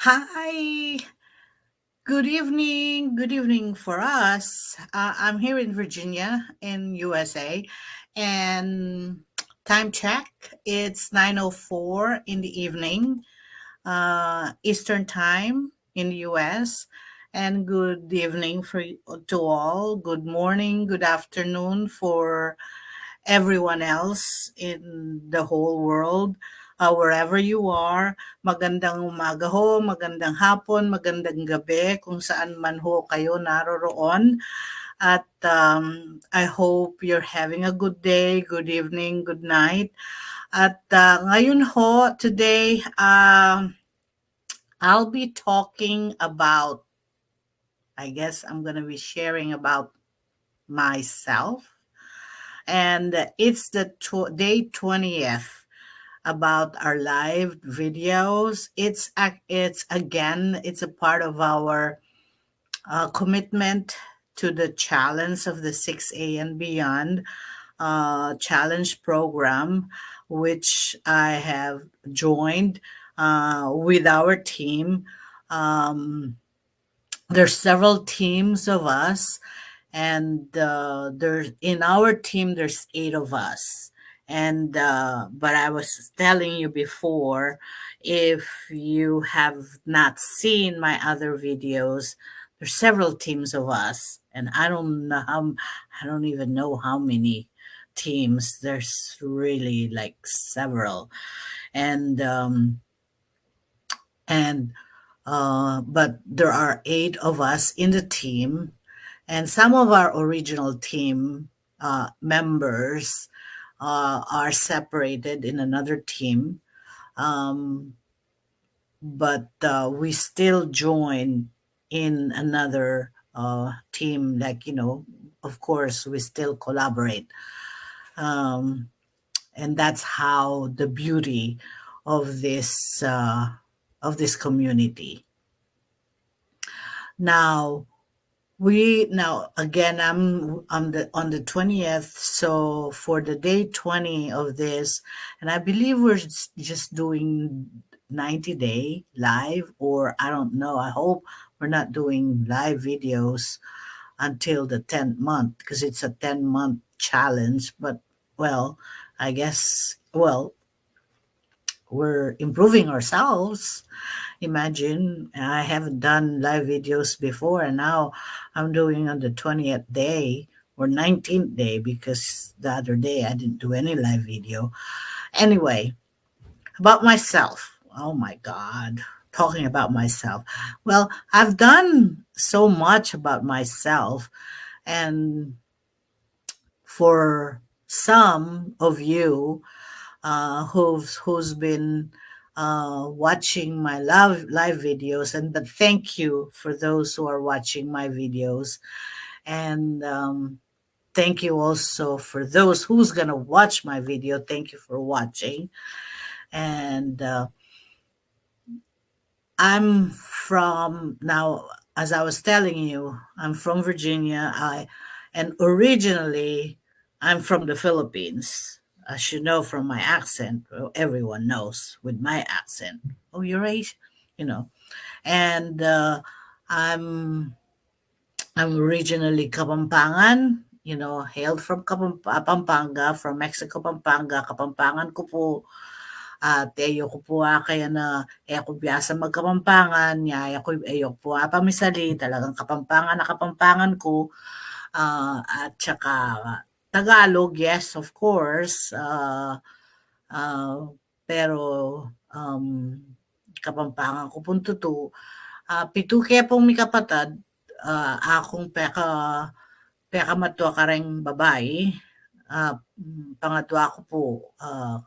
Hi, good evening. Good evening for us. I'm here in Virginia, in USA, and time check. It's 9:04 in the evening, Eastern time in the US. And good evening to all. Good morning, good afternoon for everyone else in the whole world, wherever you are. Magandang umaga ho, magandang hapon, magandang gabi kung saan man ho kayo naroroon. At I hope you're having a good day, good evening, good night. At ngayon ho, today, I'll be talking about, I guess I'm going to be sharing about myself. And it's the day 20th about our live videos. It's a part of our commitment to the challenge of the 6A and beyond challenge program, which I have joined with our team. Um, there's several teams of us, and there's in our team there's 8 of us. And but I was telling you before, if you have not seen my other videos, there's several teams of us, and I don't even know how many teams. There's really like several. And um and but there are 8 of us in the team, and some of our original team members are separated in another team, um, but we still join in another team. Like, of course, we still collaborate. Um, and that's how the beauty of this community. Now, now again, I'm on the 20th, so for the day 20 of this, and I believe we're just doing 90-day live, or I don't know. I hope we're not doing live videos until the 10th month, because it's a 10-month challenge. But well, I guess, we're improving ourselves. Imagine, I haven't done live videos before, and now I'm doing on the 20th day or 19th day, because the other day I didn't do any live video. Anyway, about myself. Oh my God, talking about myself. Well, I've done so much about myself, and for some of you who's been watching my live videos, and but thank you for those who are watching my videos, and thank you also for those who's gonna watch my video. Thank you for watching. And I'm from now, as I was telling you, I'm from Virginia. And originally I'm from the Philippines. As you know from my accent, well, everyone knows with my accent. Oh, you're Asian, you know. And I'm I'm originally Kapampangan, hailed from Pampanga, from Mexico, Pampanga. Kapampangan ko po. Teyo ko po kaya na ako biyasa magkapampangan, yaya ko eyo po pamisali, talagang kapampangan na kapampangan ko. At saka Tagalog, yes, of course. Uh, pero kapampangan ko pun tutu. Pitu kaya pong mikapatad, akong peka matwa kareng babae. Pangatwa ko po,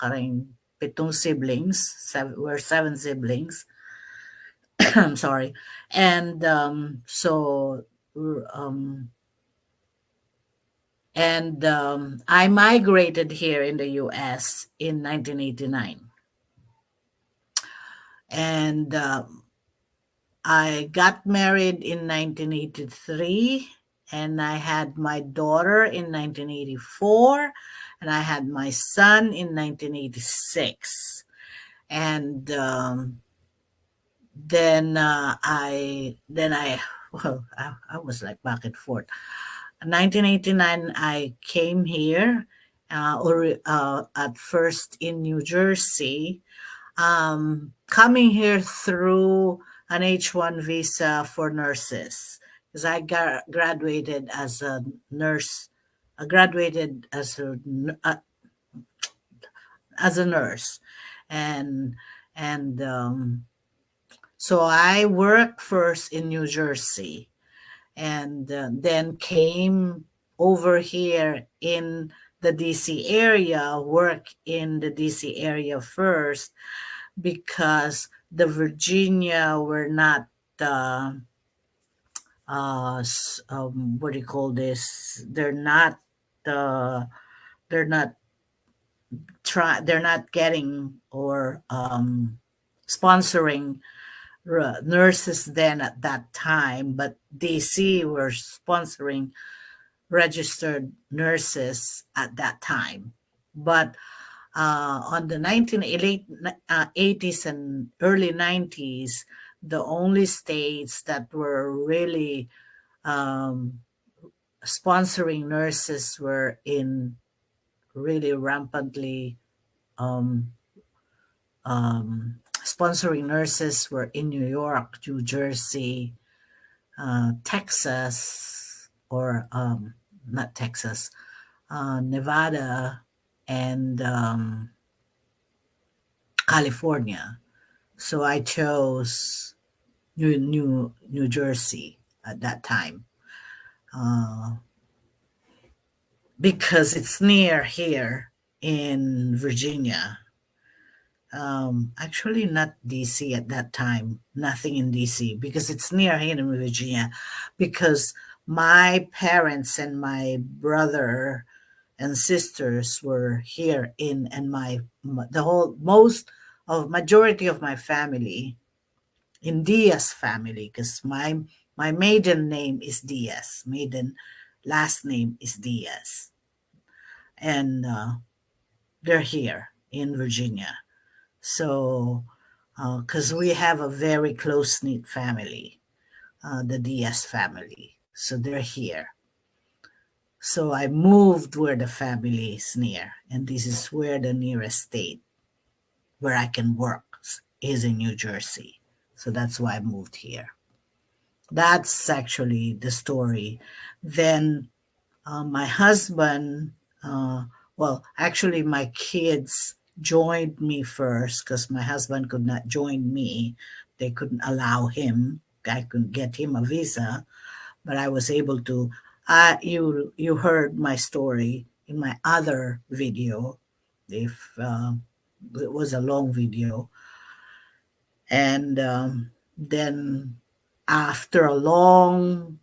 kareng 7 siblings. We're 7 siblings. I'm sorry. And um, I migrated here in the US in 1989. And I got married in 1983, and I had my daughter in 1984, and I had my son in 1986. And then I well, I was like back and forth. 1989, I came here, at first in New Jersey, coming here through an H-1 visa for nurses, because I graduated as a nurse. I graduated as a nurse, and and so I worked first in New Jersey, and then came over here in the DC area, work in the DC area first, because the Virginia were not uh, what do you call this? Uh, they're not they're not getting or sponsoring nurses then at that time, but DC were sponsoring registered nurses at that time. But on the 1980s and early 90s, the only states that were really um, sponsoring nurses were in really rampantly um, sponsoring nurses were in New York, New Jersey, Texas, or not Texas, Nevada, and California. So I chose New Jersey at that time, uh, because it's near here in Virginia. Actually, not DC at that time. Nothing in DC because it's near here in Virginia. Because my parents and my brother and sisters were here in, and the whole most of majority of my family in Diaz family, because my maiden name is Diaz. Maiden last name is Diaz, and they're here in Virginia. So, because we have a very close knit family, the Diaz family, so they're here. So I moved where the family is near, and this is where the nearest state where I can work is in New Jersey. So that's why I moved here. That's actually the story. Then my husband, uh, well, actually, my kids joined me first because my husband could not join me. They couldn't allow him. I couldn't get him a visa, but I was able to. You heard my story in my other video. If it was a long video, and then after a long,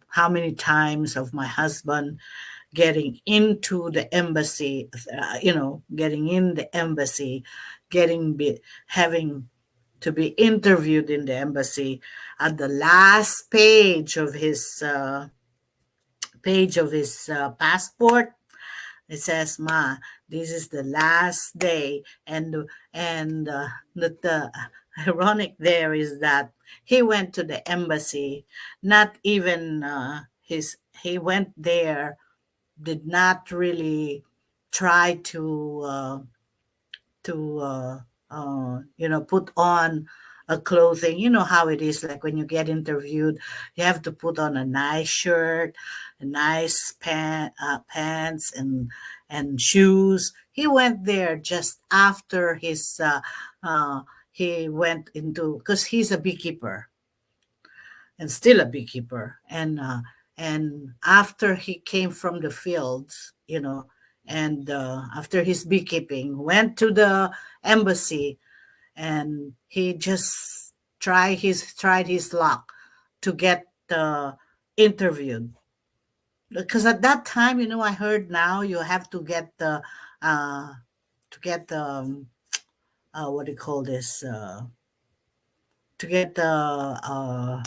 how many times of my husband getting into the embassy, getting in the embassy, having to be interviewed in the embassy, at the last page of his passport, it says, "Ma, this is the last day," and the ironic there is that he went to the embassy, not even he went there, did not really try to put on a clothing. You know how it is, like when you get interviewed, you have to put on a nice shirt, a nice pants, and shoes. He went there just after he went into, because he's a beekeeper and still a beekeeper, and after he came from the fields, and after his beekeeping, went to the embassy, and he just tried his luck to get interviewed, because at that time, I heard now you have to get the uh what do you call this, to get the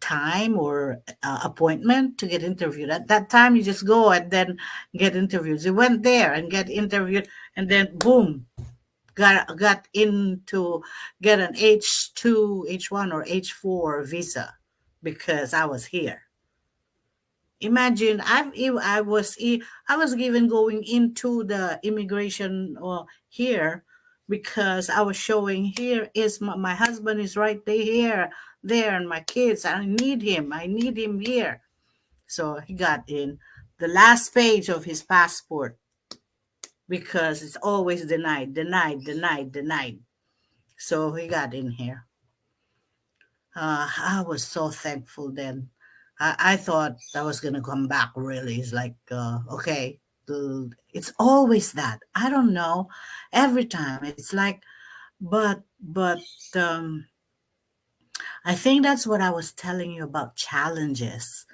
time or appointment to get interviewed. At that time, you just go and then get interviews. You went there and get interviewed, and then boom, got into get an H2, H1 or H4 visa because I was here. Imagine I was even going into the immigration here because I was showing here is my husband is right there and my kids. I need him here. So he got in the last page of his passport because it's always denied. So he got in here. I was so thankful then. I thought I was gonna come back. Really, it's like okay, it's always that. I don't know. Every time it's like, but I think that's what I was telling you about challenges.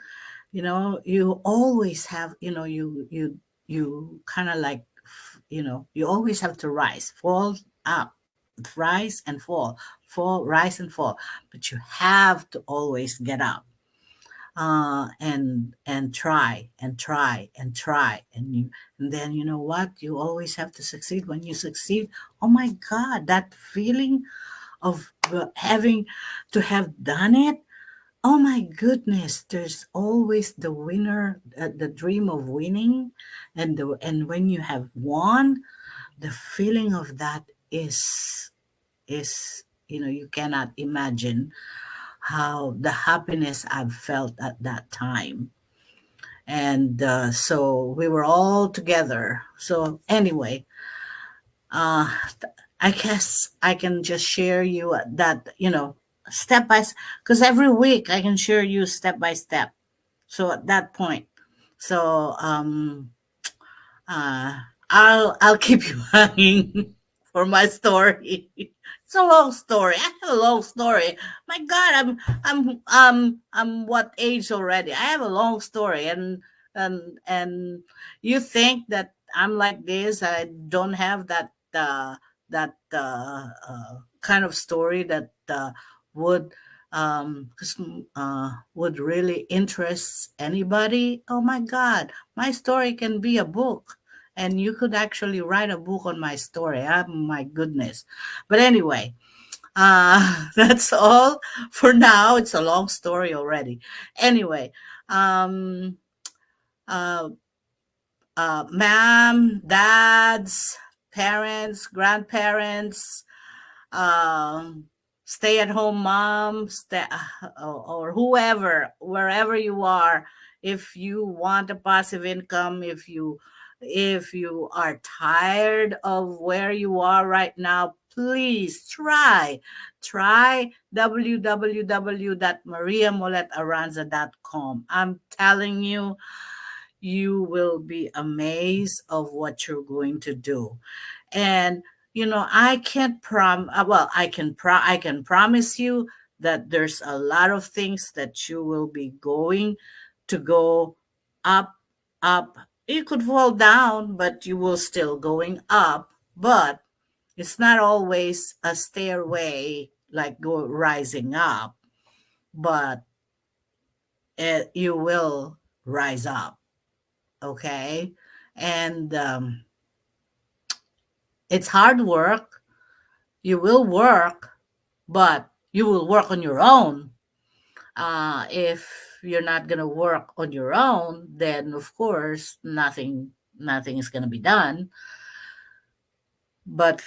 You always have. You kind of like, you always have to rise, fall up, rise and fall, rise and fall. But you have to always get up, and try and try and try, and then you know what? You always have to succeed. When you succeed, oh my God, that feeling of having to have done it. Oh my goodness, there's always the winner, the dream of winning, and when you have won, the feeling of that is you cannot imagine how the happiness I've felt at that time. And so we were all together. So anyway, uh, I guess I can just share you that, step by, because every week I can share you step by step. So at that point, so uh, I'll keep you hanging for my story. It's a long story. I have a long story. My God, I'm what age already? I have a long story, and you think that I'm like this? I don't have that kind of story that would would really interest anybody. Oh my God, my story can be a book, and you could actually write a book on my story. Oh my goodness. But anyway, that's all for now. It's a long story already. Anyway, um, uh, ma'am, dads, parents, grandparents, um, stay at home mom, or whoever, wherever you are, if you want a passive income, if you are tired of where you are right now, please try www.mariamoletaranza.com. I'm telling you, you will be amazed of what you're going to do. And I can't well, I can promise you that there's a lot of things that you will be going to go up, up. You could fall down, but you will still going up. But it's not always a stairway like go rising up, but you will rise up. Okay. And it's hard work. You will work, but you will work on your own. If you're not gonna work on your own, then of course nothing is gonna be done. But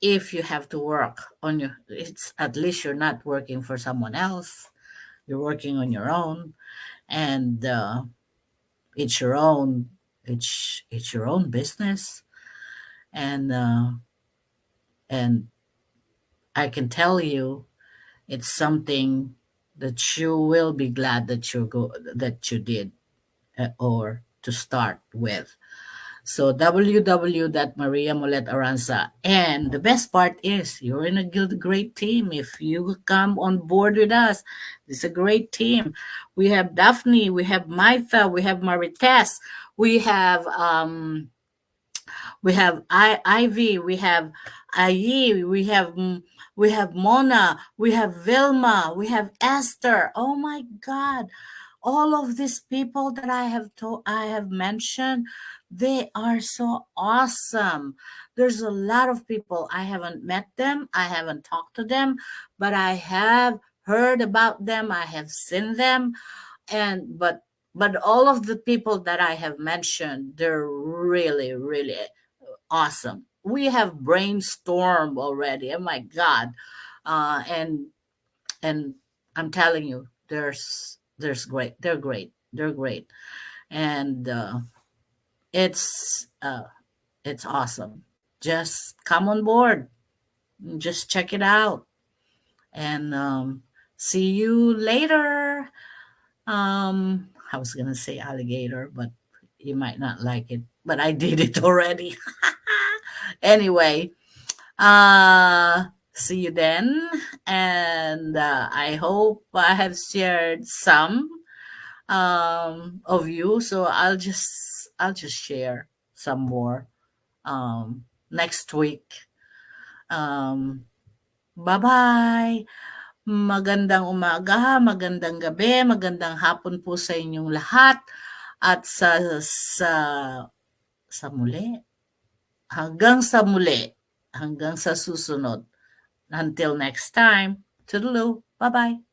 if you have to work on your, it's at least you're not working for someone else. You're working on your own, and it's your own. It's your own business, and and I can tell you, it's something that you will be glad that you did, or to start with. So www. Molet Aranza. And the best part is you're in a great team. If you come on board with us, it's a great team. We have Daphne, we have Maitha, we have Marites, we have Ivy, we have Ayi, we have Mona, we have Vilma, we have Esther. Oh my God, all of these people that I have mentioned, They are so awesome. There's a lot of people. I haven't met them, I haven't talked to them, but I have heard about them, I have seen them, and but all of the people that I have mentioned, they're really, really awesome. We have brainstormed already. Oh my God. Uh, and and I'm telling you, there's great. They're great. They're great. And it's uh, it's awesome. Just come on board. Just check it out. And see you later. I was gonna say alligator, but you might not like it. But I did it already. Anyway, see you then, and I hope I have shared some of you. So I'll just share some more next week. Um, bye bye. Magandang umaga, magandang gabi, magandang hapon po sa inyong lahat at sa muli. Hanggang sa muli. Hanggang sa susunod. Until next time. Toodaloo. Bye-bye.